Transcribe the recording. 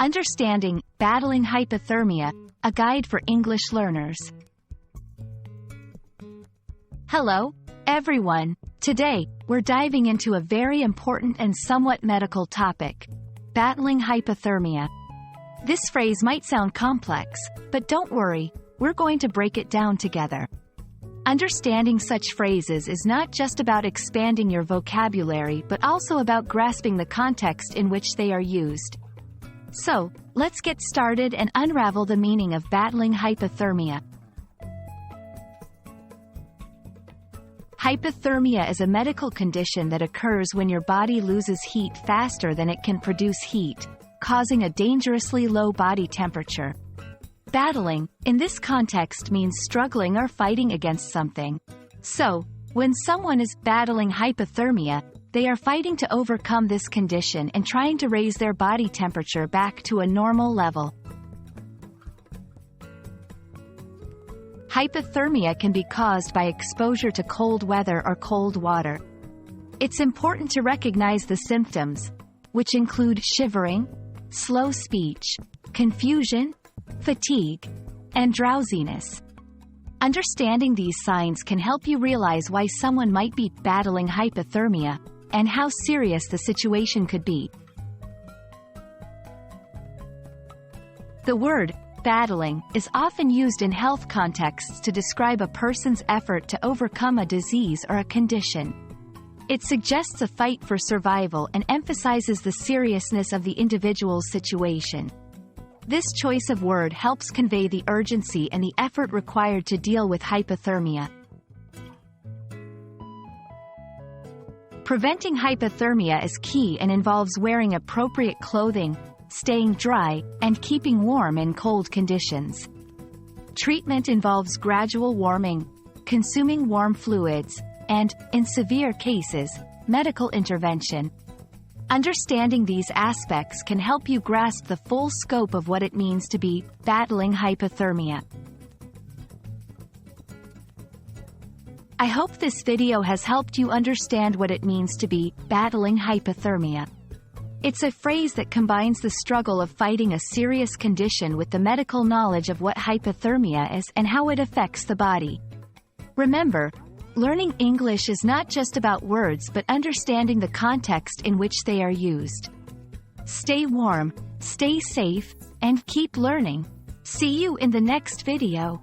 Understanding Battling Hypothermia, a guide for English learners. Hello, everyone. Today, we're diving into a very important and somewhat medical topic: battling hypothermia. This phrase might sound complex, but don't worry, we're going to break it down together. Understanding such phrases is not just about expanding your vocabulary but also about grasping the context in which they are used. So, let's get started and unravel the meaning of battling hypothermia. Hypothermia is a medical condition that occurs when your body loses heat faster than it can produce heat, causing a dangerously low body temperature. Battling, in this context, means struggling or fighting against something. So, when someone is battling hypothermia, they are fighting to overcome this condition and trying to raise their body temperature back to a normal level. Hypothermia can be caused by exposure to cold weather or cold water. It's important to recognize the symptoms, which include shivering, slow speech, confusion, fatigue, and drowsiness. Understanding these signs can help you realize why someone might be battling hypothermia and how serious the situation could be. The word battling is often used in health contexts to describe a person's effort to overcome a disease or a condition. It suggests a fight for survival and emphasizes the seriousness of the individual's situation. This choice of word helps convey the urgency and the effort required to deal with hypothermia. Preventing hypothermia is key and involves wearing appropriate clothing, staying dry, and keeping warm in cold conditions. Treatment involves gradual warming, consuming warm fluids, and, in severe cases, medical intervention. Understanding these aspects can help you grasp the full scope of what it means to be battling hypothermia. I hope this video has helped you understand what it means to be battling hypothermia. It's a phrase that combines the struggle of fighting a serious condition with the medical knowledge of what hypothermia is and how it affects the body. Remember, learning English is not just about words but understanding the context in which they are used. Stay warm, stay safe, and keep learning. See you in the next video.